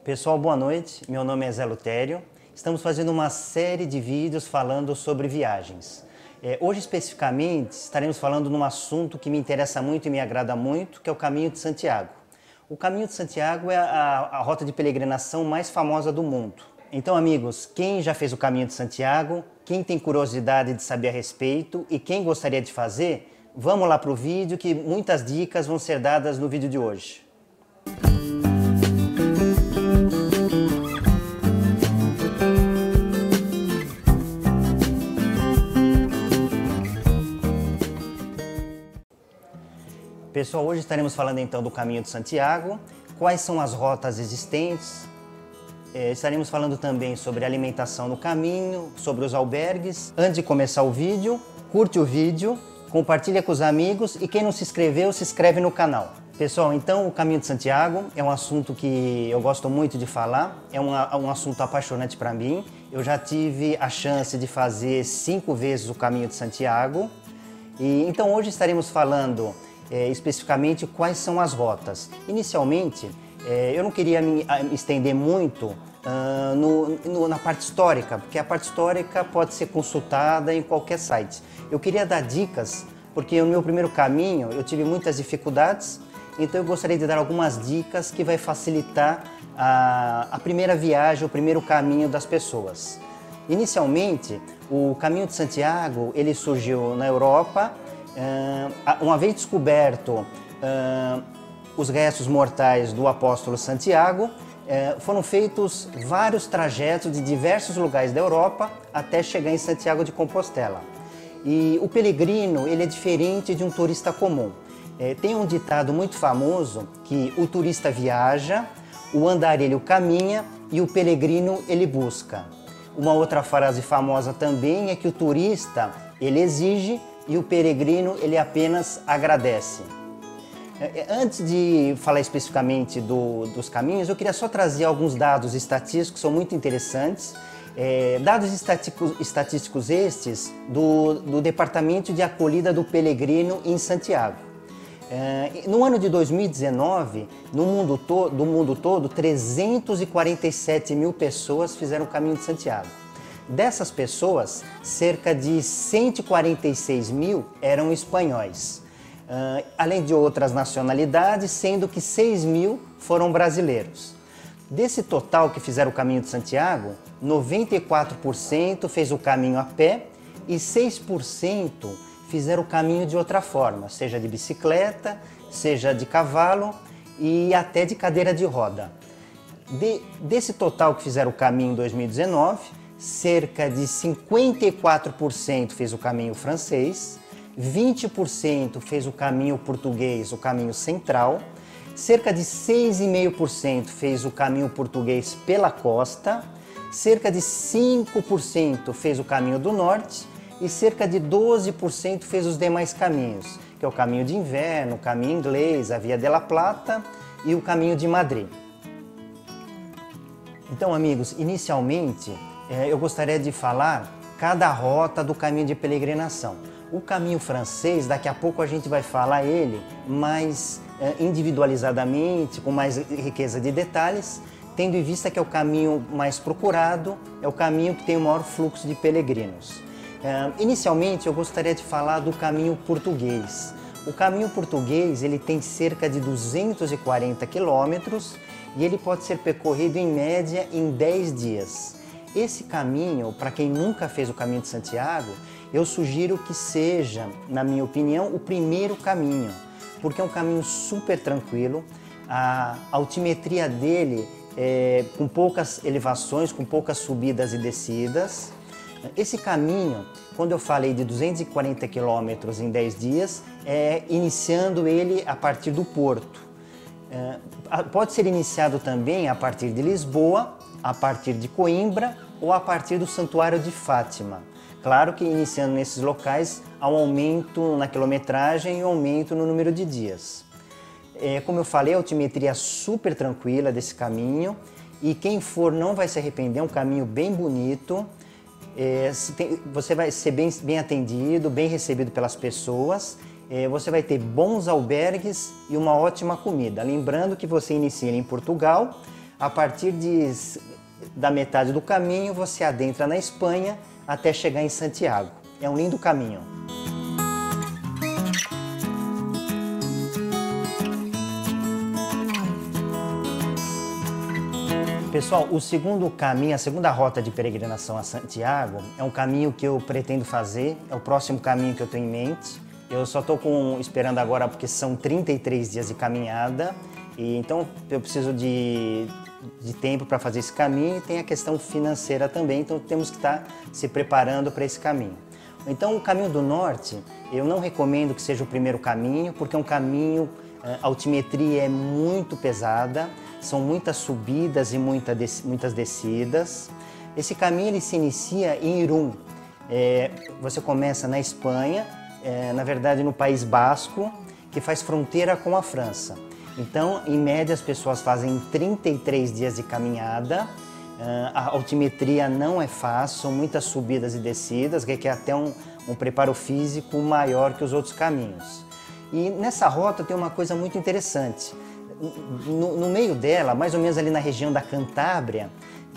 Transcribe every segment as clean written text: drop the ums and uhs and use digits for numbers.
Pessoal, boa noite. Meu nome é Zé Lutério. Estamos fazendo uma série de vídeos falando sobre viagens. Hoje, especificamente, estaremos falando num assunto que me interessa muito e me agrada muito, que é o Caminho de Santiago. O Caminho de Santiago é a rota de peregrinação mais famosa do mundo. Então, amigos, quem já fez o Caminho de Santiago, quem tem curiosidade de saber a respeito e quem gostaria de fazer, vamos lá para o vídeo que muitas dicas vão ser dadas no vídeo de hoje. Pessoal, hoje estaremos falando então do Caminho de Santiago, quais são as rotas existentes, estaremos falando também sobre a alimentação no caminho, sobre os albergues. Antes de começar o vídeo, curte o vídeo, compartilha com os amigos e quem não se inscreveu, se inscreve no canal. Pessoal, então o Caminho de Santiago é um assunto que eu gosto muito de falar, é um assunto apaixonante para mim. Eu já tive a chance de fazer 5 vezes o Caminho de Santiago e então hoje estaremos falando especificamente quais são as rotas. Inicialmente, eu não queria me estender muito na parte histórica, porque a parte histórica pode ser consultada em qualquer site. Eu queria dar dicas, porque no meu primeiro caminho eu tive muitas dificuldades, então eu gostaria de dar algumas dicas que vai facilitar a primeira viagem, o primeiro caminho das pessoas. Inicialmente, o Caminho de Santiago ele surgiu na Europa. Uma vez descoberto os restos mortais do apóstolo Santiago, foram feitos vários trajetos de diversos lugares da Europa até chegar em Santiago de Compostela. E o peregrino ele é diferente de um turista comum. Tem um ditado muito famoso que o turista viaja, o andarilho caminha e o peregrino ele busca. Uma outra frase famosa também é que o turista ele exige e o peregrino ele apenas agradece. Antes de falar especificamente dos caminhos, eu queria só trazer alguns dados estatísticos que são muito interessantes. Dados estatísticos estes do Departamento de Acolhida do Peregrino em Santiago. No ano de 2019, do mundo todo, 347 mil pessoas fizeram o Caminho de Santiago. Dessas pessoas, cerca de 146 mil eram espanhóis, além de outras nacionalidades, sendo que 6 mil foram brasileiros. Desse total que fizeram o Caminho de Santiago, 94% fez o caminho a pé e 6% fizeram o caminho de outra forma, seja de bicicleta, seja de cavalo e até de cadeira de roda. Desse total que fizeram o caminho em 2019, cerca de 54% fez o caminho francês, 20% fez o caminho português, o caminho central, cerca de 6,5% fez o caminho português pela costa, cerca de 5% fez o caminho do norte e cerca de 12% fez os demais caminhos, que é o caminho de inverno, o caminho inglês, a Via de la Plata e o caminho de Madrid. Então, amigos, inicialmente, eu gostaria de falar cada rota do caminho de peregrinação. O caminho francês, daqui a pouco a gente vai falar ele mais individualizadamente, com mais riqueza de detalhes, tendo em vista que é o caminho mais procurado, é o caminho que tem o maior fluxo de peregrinos. Inicialmente, eu gostaria de falar do caminho português. O caminho português ele tem cerca de 240 quilômetros e ele pode ser percorrido em média em 10 dias. Esse caminho, para quem nunca fez o Caminho de Santiago, eu sugiro que seja, na minha opinião, o primeiro caminho, porque é um caminho super tranquilo, a altimetria dele é com poucas elevações, com poucas subidas e descidas. Esse caminho, quando eu falei de 240 quilômetros em 10 dias, é iniciando ele a partir do Porto. Pode ser iniciado também a partir de Lisboa, a partir de Coimbra ou a partir do Santuário de Fátima. Claro que iniciando nesses locais há um aumento na quilometragem e um aumento no número de dias. Como eu falei, a altimetria é super tranquila desse caminho e quem for não vai se arrepender, é um caminho bem bonito. Você vai ser bem atendido, bem recebido pelas pessoas. Você vai ter bons albergues e uma ótima comida. Lembrando que você inicia em Portugal, A partir da metade do caminho, você adentra na Espanha até chegar em Santiago. É um lindo caminho. Pessoal, o segundo caminho, a segunda rota de peregrinação a Santiago é um caminho que eu pretendo fazer, é o próximo caminho que eu tenho em mente. Eu só estou esperando agora porque são 33 dias de caminhada, e então eu preciso de tempo para fazer esse caminho, e tem a questão financeira também, então temos que estar se preparando para esse caminho. Então o caminho do norte, eu não recomendo que seja o primeiro caminho, porque é um caminho, a altimetria é muito pesada, são muitas subidas e muitas descidas. Esse caminho ele se inicia em Irún. Você começa na Espanha, na verdade no País Basco, que faz fronteira com a França. Então, em média, as pessoas fazem 33 dias de caminhada. A altimetria não é fácil, são muitas subidas e descidas, requer até um preparo físico maior que os outros caminhos. E nessa rota tem uma coisa muito interessante. No meio dela, mais ou menos ali na região da Cantábria,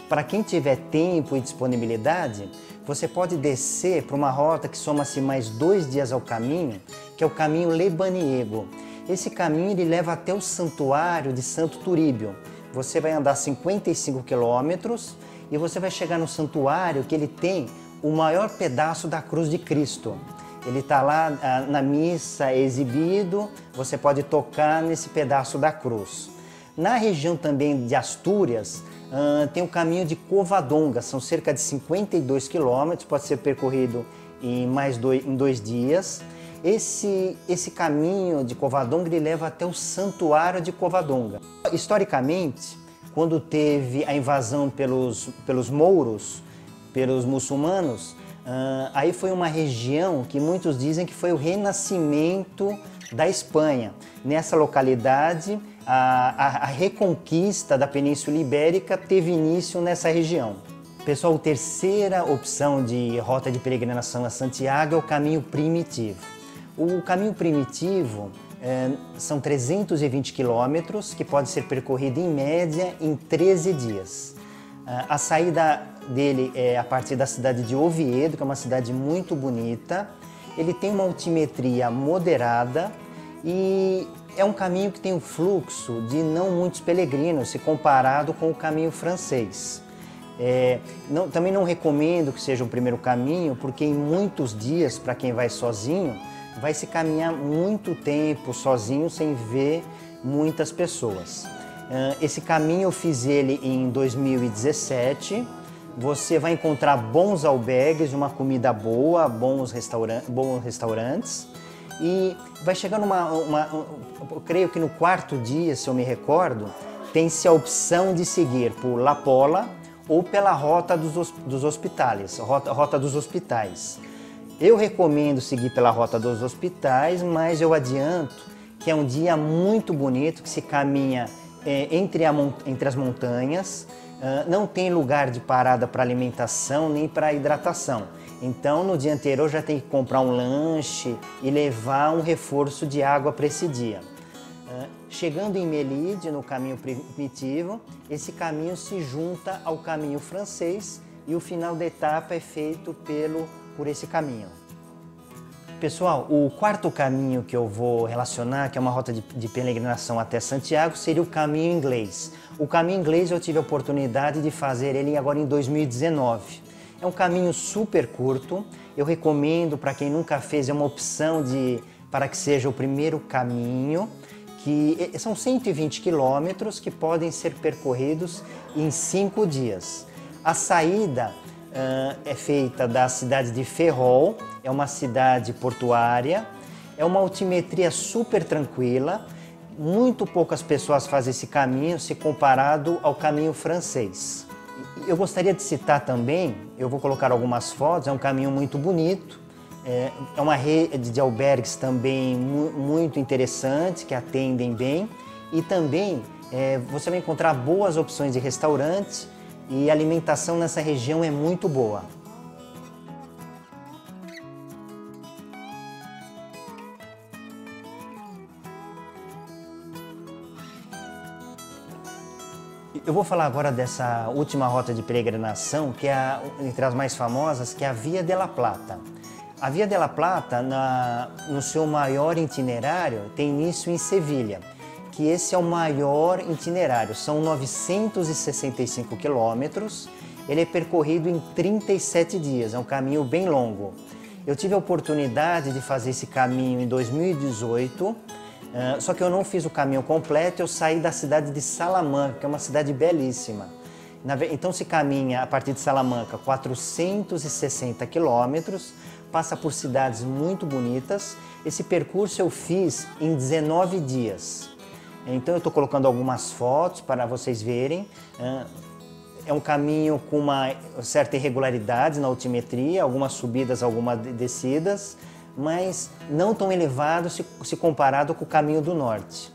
para quem tiver tempo e disponibilidade, você pode descer para uma rota que soma-se mais 2 dias ao caminho, que é o caminho Lebaniego. Esse caminho ele leva até o santuário de Santo Turíbio. Você vai andar 55 quilômetros e você vai chegar no santuário que ele tem o maior pedaço da cruz de Cristo. Ele está lá na missa exibido, você pode tocar nesse pedaço da cruz. Na região também de Astúrias, tem o caminho de Covadonga, são cerca de 52 quilômetros, pode ser percorrido em em 2 dias. Esse caminho de Covadonga ele leva até o santuário de Covadonga. Historicamente, quando teve a invasão pelos mouros, pelos muçulmanos, aí foi uma região que muitos dizem que foi o renascimento da Espanha. Nessa localidade, a reconquista da Península Ibérica teve início nessa região. Pessoal, a terceira opção de rota de peregrinação a Santiago é o caminho primitivo. O caminho primitivo são 320 quilômetros que pode ser percorrido em média em 13 dias. A saída dele é a partir da cidade de Oviedo, que é uma cidade muito bonita. Ele tem uma altimetria moderada e é um caminho que tem um fluxo de não muitos peregrinos, se comparado com o caminho francês. Também não recomendo que seja o primeiro caminho, porque em muitos dias, para quem vai sozinho, vai se caminhar muito tempo sozinho, sem ver muitas pessoas. Esse caminho eu fiz ele em 2017. Você vai encontrar bons albergues, uma comida boa, bons restaurantes. E vai chegar eu creio que no 4º dia, se eu me recordo, tem-se a opção de seguir por La Pola ou pela rota dos hospitais, rota dos hospitais. Eu recomendo seguir pela rota dos hospitais, mas eu adianto que é um dia muito bonito, que se caminha entre as montanhas, não tem lugar de parada para alimentação nem para hidratação. Então, no dia anterior já tem que comprar um lanche e levar um reforço de água para esse dia. Chegando em Melide, no caminho primitivo, esse caminho se junta ao caminho francês e o final da etapa é feito por esse caminho. Pessoal, o 4º caminho que eu vou relacionar, que é uma rota de peregrinação até Santiago, seria o caminho inglês. O caminho inglês eu tive a oportunidade de fazer ele agora em 2019. É um caminho super curto, eu recomendo para quem nunca fez, é uma opção para que seja o primeiro caminho, que são 120 quilômetros que podem ser percorridos em 5 dias. A saída é feita da cidade de Ferrol, é uma cidade portuária, é uma altimetria super tranquila, muito poucas pessoas fazem esse caminho se comparado ao caminho francês. Eu gostaria de citar também, eu vou colocar algumas fotos, é um caminho muito bonito, é uma rede de albergues também muito interessante, que atendem bem, e também você vai encontrar boas opções de restaurante e a alimentação nessa região é muito boa. Eu vou falar agora dessa última rota de peregrinação, que é entre as mais famosas, que é a Via de la Plata. A Via de la Plata, no seu maior itinerário, tem início em Sevilha, que esse é o maior itinerário, são 965 quilômetros, ele é percorrido em 37 dias, é um caminho bem longo. Eu tive a oportunidade de fazer esse caminho em 2018, só que eu não fiz o caminho completo, eu saí da cidade de Salamanca, que é uma cidade belíssima. Então se caminha a partir de Salamanca 460 quilômetros, passa por cidades muito bonitas. Esse percurso eu fiz em 19 dias. Então eu estou colocando algumas fotos para vocês verem. É um caminho com uma certa irregularidade na altimetria, algumas subidas, algumas descidas, mas não tão elevado se comparado com o caminho do norte.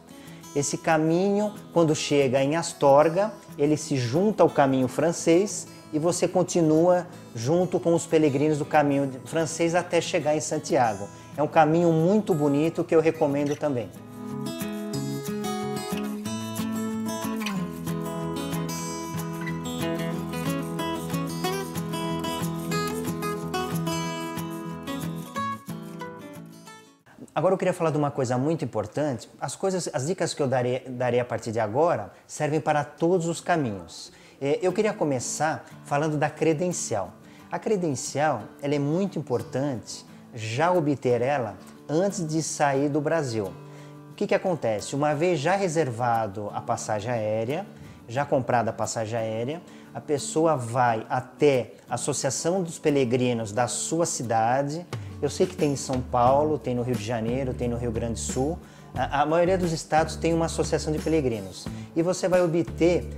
Esse caminho, quando chega em Astorga, ele se junta ao caminho francês e você continua junto com os peregrinos do caminho francês até chegar em Santiago. É um caminho muito bonito que eu recomendo também. Agora eu queria falar de uma coisa muito importante. As dicas que eu darei a partir de agora servem para todos os caminhos. Eu queria começar falando da credencial. A credencial, ela é muito importante já obter ela antes de sair do Brasil. O que acontece? Uma vez já reservado a passagem aérea, já comprada a passagem aérea, a pessoa vai até a Associação dos Peregrinos da sua cidade. Eu sei que tem em São Paulo, tem no Rio de Janeiro, tem no Rio Grande do Sul. A maioria dos estados tem uma associação de peregrinos. E você vai obter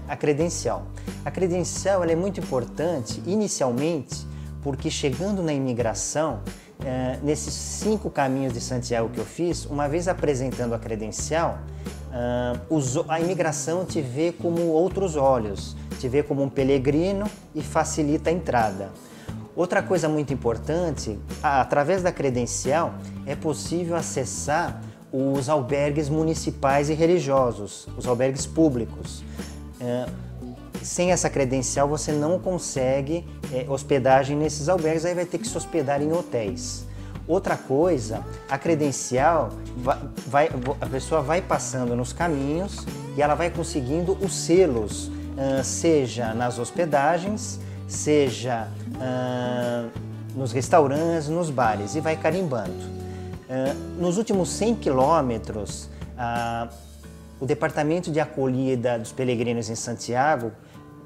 a credencial. A credencial ela é muito importante inicialmente porque chegando na imigração, nesses 5 caminhos de Santiago que eu fiz, uma vez apresentando a credencial, a imigração te vê como outros olhos, te vê como um peregrino e facilita a entrada. Outra coisa muito importante, através da credencial é possível acessar os albergues municipais e religiosos, os albergues públicos. Sem essa credencial você não consegue hospedagem nesses albergues, aí vai ter que se hospedar em hotéis. Outra coisa, a credencial, a pessoa vai passando nos caminhos e ela vai conseguindo os selos, seja nas hospedagens, seja nos restaurantes, nos bares, e vai carimbando. Nos últimos 100 quilômetros, o Departamento de Acolhida dos Peregrinos em Santiago,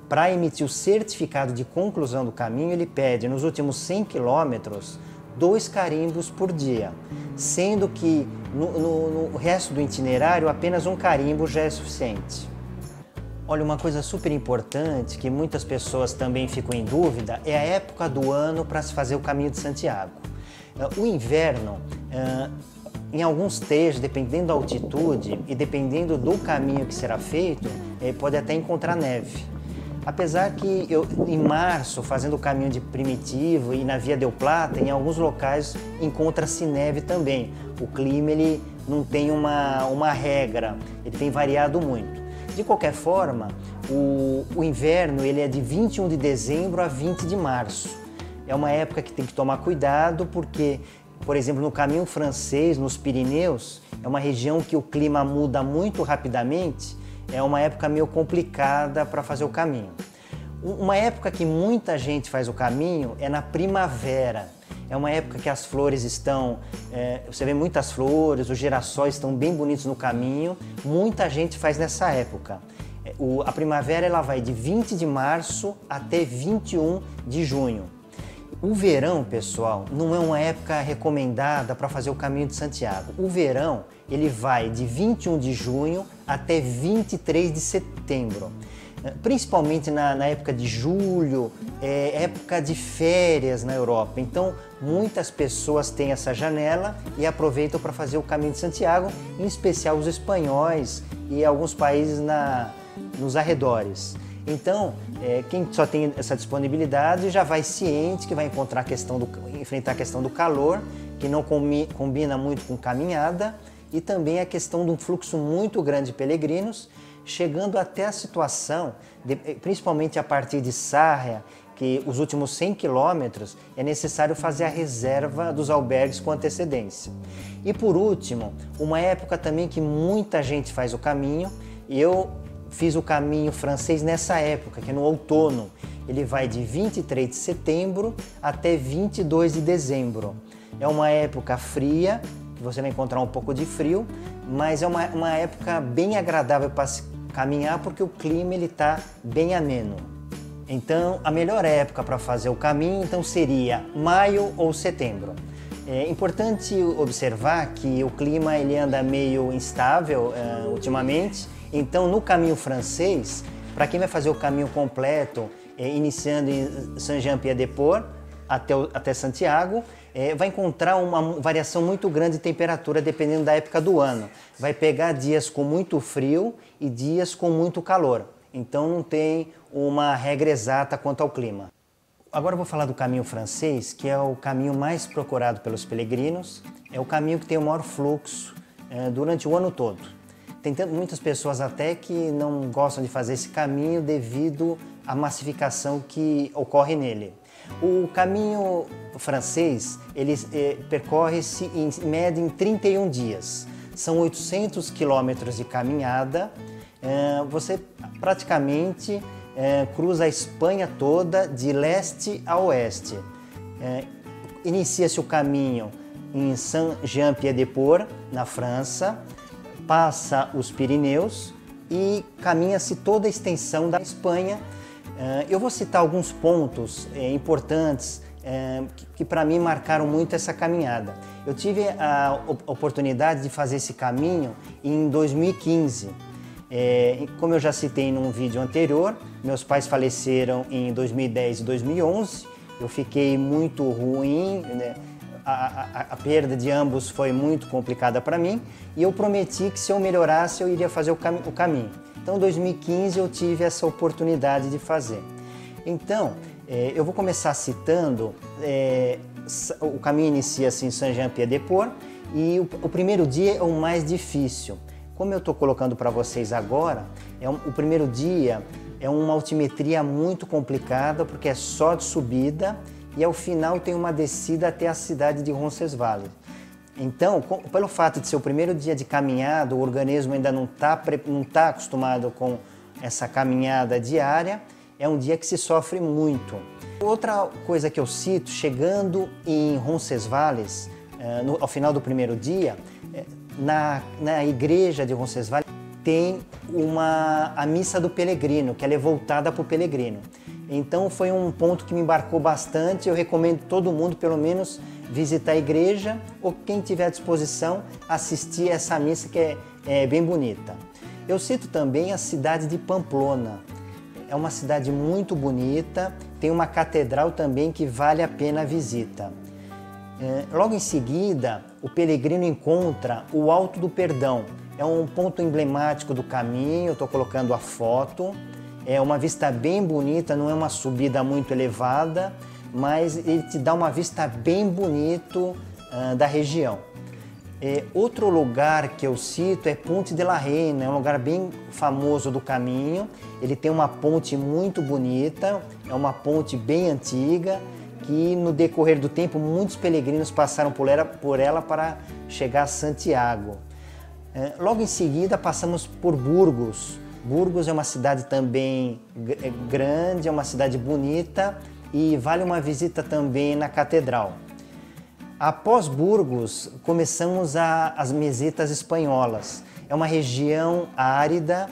para emitir o certificado de conclusão do caminho, ele pede, nos últimos 100 quilômetros, 2 carimbos por dia, sendo que no resto do itinerário apenas um carimbo já é suficiente. Olha, uma coisa super importante que muitas pessoas também ficam em dúvida é a época do ano para se fazer o caminho de Santiago. O inverno, em alguns trechos, dependendo da altitude e dependendo do caminho que será feito, pode até encontrar neve. Apesar que em março, fazendo o caminho de Primitivo e na Via del Plata, em alguns locais encontra-se neve também. O clima ele não tem uma regra, ele tem variado muito. De qualquer forma, o inverno ele é de 21 de dezembro a 20 de março. É uma época que tem que tomar cuidado porque, por exemplo, no caminho francês, nos Pirineus, é uma região que o clima muda muito rapidamente, é uma época meio complicada para fazer o caminho. Uma época que muita gente faz o caminho é na primavera. É uma época que as flores estão, você vê muitas flores, os girassóis estão bem bonitos no caminho, muita gente faz nessa época. A primavera ela vai de 20 de março até 21 de junho. O verão, pessoal, não é uma época recomendada para fazer o caminho de Santiago. O verão ele vai de 21 de junho até 23 de setembro. Principalmente na época de julho, época de férias na Europa. Então, muitas pessoas têm essa janela e aproveitam para fazer o caminho de Santiago, em especial os espanhóis e alguns países nos arredores. Então, quem só tem essa disponibilidade já vai ciente que vai enfrentar a questão do calor, que não combina muito com caminhada, e também a questão de um fluxo muito grande de peregrinos, chegando até a situação, principalmente a partir de Sarria, que os últimos 100 quilômetros é necessário fazer a reserva dos albergues com antecedência. E por último, uma época também que muita gente faz o caminho, e eu fiz o caminho francês nessa época, que é no outono. Ele vai de 23 de setembro até 22 de dezembro. É uma época fria, você vai encontrar um pouco de frio, mas é uma época bem agradável para caminhar porque o clima está bem ameno. Então, a melhor época para fazer o caminho então, seria maio ou setembro. É importante observar que o clima ele anda meio instável ultimamente, então no caminho francês, para quem vai fazer o caminho completo, iniciando em Saint-Jean-Pied-de-Port até Santiago, vai encontrar uma variação muito grande de temperatura dependendo da época do ano. Vai pegar dias com muito frio e dias com muito calor. Então não tem uma regra exata quanto ao clima. Agora eu vou falar do caminho francês, que é o caminho mais procurado pelos peregrinos. É o caminho que tem o maior fluxo durante o ano todo. Tem muitas pessoas até que não gostam de fazer esse caminho devido à massificação que ocorre nele. O caminho francês, ele percorre-se em média em 31 dias. São 800 quilômetros de caminhada. Você praticamente cruza a Espanha toda de leste a oeste. Inicia-se o caminho em Saint-Jean-Pied-de-Port, na França, passa os Pirineus e caminha-se toda a extensão da Espanha. Eu vou citar alguns pontos importantes que para mim marcaram muito essa caminhada. Eu tive a oportunidade de fazer esse caminho em 2015. Como eu já citei num vídeo anterior, meus pais faleceram em 2010 e 2011. Eu fiquei muito ruim, né? A perda de ambos foi muito complicada para mim e eu prometi que se eu melhorasse eu iria fazer o caminho. Então, em 2015 eu tive essa oportunidade de fazer. Então, eu vou começar citando, o caminho inicia-se em Saint-Jean-Pied-de-Port e o primeiro dia é o mais difícil. Como eu estou colocando para vocês agora, o primeiro dia é uma altimetria muito complicada porque é só de subida e ao final tem uma descida até a cidade de Roncesvalles. Então, pelo fato de ser o primeiro dia de caminhada, o organismo ainda não tá acostumado com essa caminhada diária, é um dia que se sofre muito. Outra coisa que eu cito, chegando em Roncesvalles, ao final do primeiro dia, na igreja de Roncesvalles tem a missa do peregrino, que ela é voltada para o peregrino. Então foi um ponto que me embarcou bastante, eu recomendo todo mundo pelo menos visitar a igreja ou quem tiver à disposição assistir essa missa que é bem bonita. Eu cito também a cidade de Pamplona, é uma cidade muito bonita, tem uma catedral também que vale a pena a visita. Logo em seguida, o peregrino encontra o Alto do Perdão, é um ponto emblemático do caminho, eu estou colocando a foto. É uma vista bem bonita, não é uma subida muito elevada, mas ele te dá uma vista bem bonita da região. Outro lugar que eu cito é Ponte de la Reina, é um lugar bem famoso do caminho. Ele tem uma ponte muito bonita, é uma ponte bem antiga, que no decorrer do tempo muitos peregrinos passaram por ela para chegar a Santiago. Logo em seguida passamos por Burgos. Burgos é uma cidade também grande, é uma cidade bonita e vale uma visita também na catedral. Após Burgos, começamos as mesetas espanholas. É uma região árida,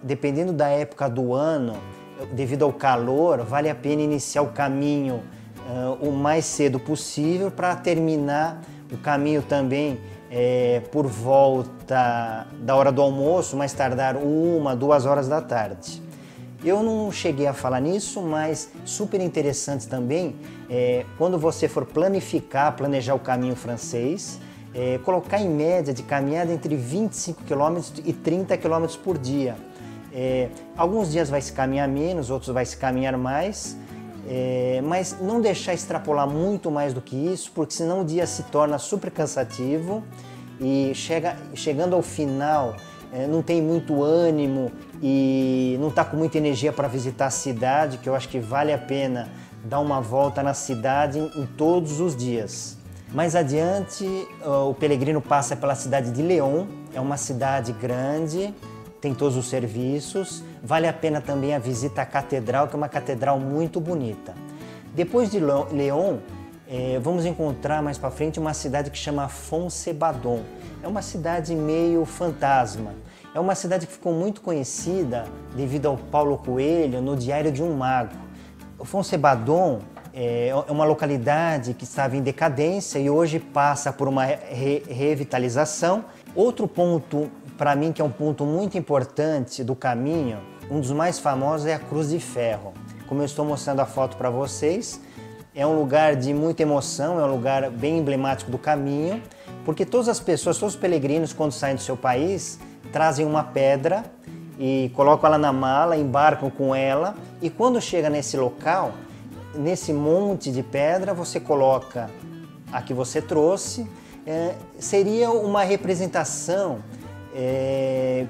dependendo da época do ano, devido ao calor, vale a pena iniciar o caminho o mais cedo possível para terminar o caminho também por volta da hora do almoço, mais tardar 1, 2 horas da tarde. Eu não cheguei a falar nisso, mas super interessante também, quando você for planejar o caminho francês, colocar em média de caminhada entre 25 km e 30 km por dia. Alguns dias vai se caminhar menos, outros vai se caminhar mais, mas não deixar extrapolar muito mais do que isso, porque senão o dia se torna super cansativo e chegando ao final não tem muito ânimo e não está com muita energia para visitar a cidade, que eu acho que vale a pena dar uma volta na cidade em todos os dias. Mais adiante, o peregrino passa pela cidade de León, é uma cidade grande, tem todos os serviços, vale a pena também a visita à catedral, que é uma catedral muito bonita. Depois de León, vamos encontrar mais para frente uma cidade que chama Foncebadón. É uma cidade meio fantasma. É uma cidade que ficou muito conhecida devido ao Paulo Coelho no Diário de um Mago. O Foncebadón é uma localidade que estava em decadência e hoje passa por uma revitalização. Outro ponto, para mim, que é um ponto muito importante do caminho, um dos mais famosos é a Cruz de Ferro. Como eu estou mostrando a foto para vocês, é um lugar de muita emoção, é um lugar bem emblemático do caminho, porque todas as pessoas, todos os peregrinos, quando saem do seu país, trazem uma pedra e colocam ela na mala, embarcam com ela, e quando chega nesse local, nesse monte de pedra, você coloca a que você trouxe. Seria uma representação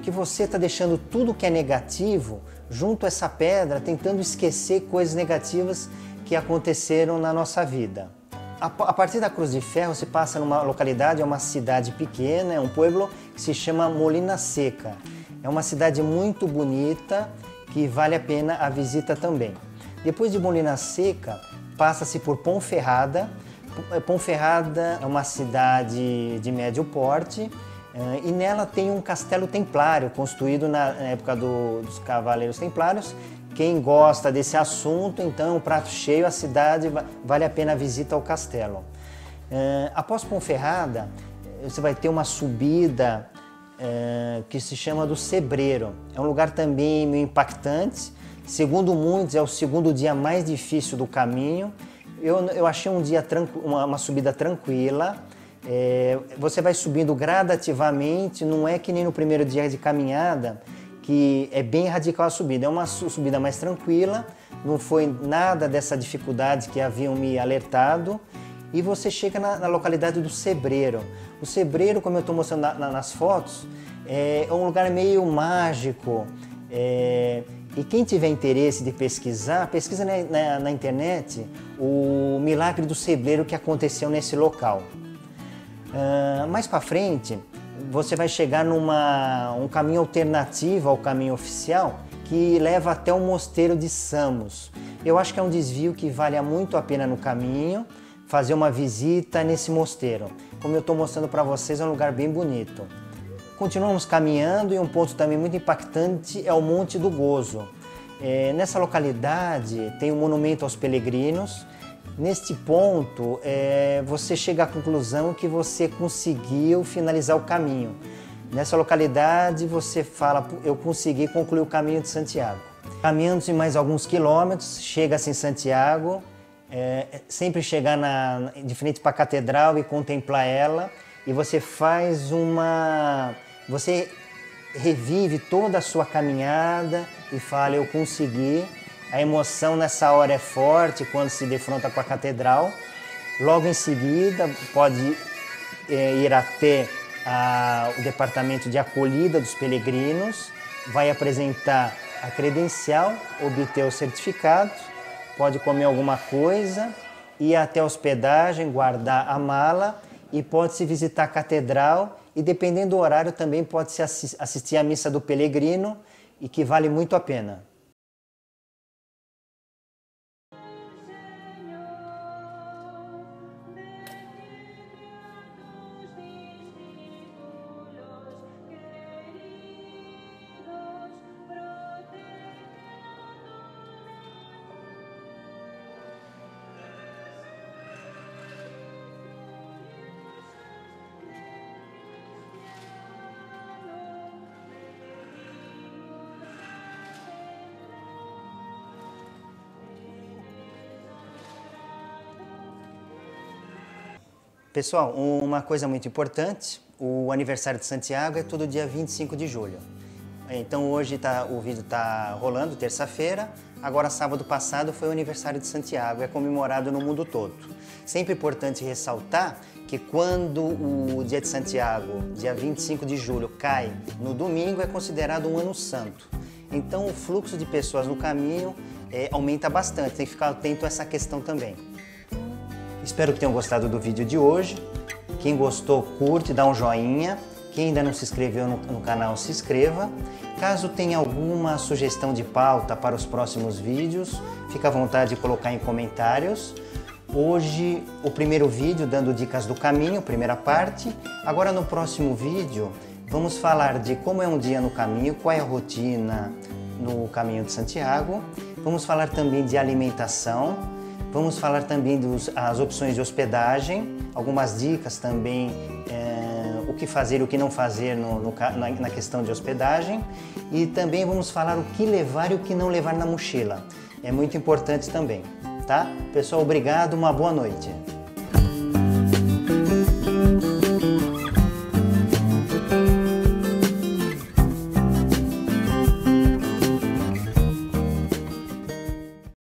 que você está deixando tudo que é negativo junto a essa pedra, tentando esquecer coisas negativas que aconteceram na nossa vida. A partir da Cruz de Ferro, você passa numa localidade, é uma cidade pequena, é um pueblo que se chama Molina Seca. É uma cidade muito bonita que vale a pena a visita também. Depois de Molina Seca, passa-se por Ponferrada. Ponferrada é uma cidade de médio porte e nela tem um castelo templário construído na época dos Cavaleiros Templários. Quem gosta desse assunto, então é um prato cheio, a cidade vale a pena a visita ao castelo. Após Ponferrada, você vai ter uma subida que se chama do Cebreiro. É um lugar também meio impactante. Segundo muitos, é o segundo dia mais difícil do caminho. Eu achei uma subida tranquila. Você vai subindo gradativamente, não é que nem no primeiro dia de caminhada, que é bem radical a subida. É uma subida mais tranquila, não foi nada dessa dificuldade que haviam me alertado. E você chega na localidade do Cebreiro. O Cebreiro, como eu estou mostrando nas fotos, é um lugar meio mágico. E quem tiver interesse de pesquisa na internet o milagre do Cebreiro que aconteceu nesse local. Mais para frente, você vai chegar um caminho alternativo ao caminho oficial que leva até o Mosteiro de Samos. Eu acho que é um desvio que vale muito a pena no caminho, fazer uma visita nesse mosteiro. Como eu estou mostrando para vocês, é um lugar bem bonito. Continuamos caminhando e um ponto também muito impactante é o Monte do Gozo. Nessa localidade tem um monumento aos peregrinos. Neste ponto, você chega à conclusão que você conseguiu finalizar o caminho. Nessa localidade, você fala, eu consegui concluir o caminho de Santiago. Caminhando mais alguns quilômetros, chega-se em Santiago, sempre chegar de frente para a catedral e contemplar ela, e você você revive toda a sua caminhada e fala, eu consegui. A emoção nessa hora é forte quando se defronta com a catedral. Logo em seguida, pode ir até o departamento de acolhida dos peregrinos, vai apresentar a credencial, obter o certificado, pode comer alguma coisa, ir até a hospedagem, guardar a mala e pode-se visitar a catedral e, dependendo do horário, também pode-se assistir à missa do peregrino e que vale muito a pena. Pessoal, uma coisa muito importante, o aniversário de Santiago é todo dia 25 de julho. Então hoje o vídeo está rolando, terça-feira, agora sábado passado foi o aniversário de Santiago, é comemorado no mundo todo. Sempre importante ressaltar que que quando o dia de Santiago, dia 25 de julho, cai no domingo, é considerado um ano santo. Então o fluxo de pessoas no caminho aumenta bastante, tem que ficar atento a essa questão também. Espero que tenham gostado do vídeo de hoje. Quem gostou, curte, dá um joinha. Quem ainda não se inscreveu no canal, se inscreva. Caso tenha alguma sugestão de pauta para os próximos vídeos, fique à vontade de colocar em comentários. Hoje, o primeiro vídeo dando dicas do caminho, primeira parte. Agora no próximo vídeo, vamos falar de como é um dia no caminho, qual é a rotina no caminho de Santiago. Vamos falar também de alimentação. Vamos falar também das opções de hospedagem, algumas dicas também, o que fazer e o que não fazer na questão de hospedagem. E também vamos falar o que levar e o que não levar na mochila. É muito importante também, tá? Pessoal, obrigado, uma boa noite.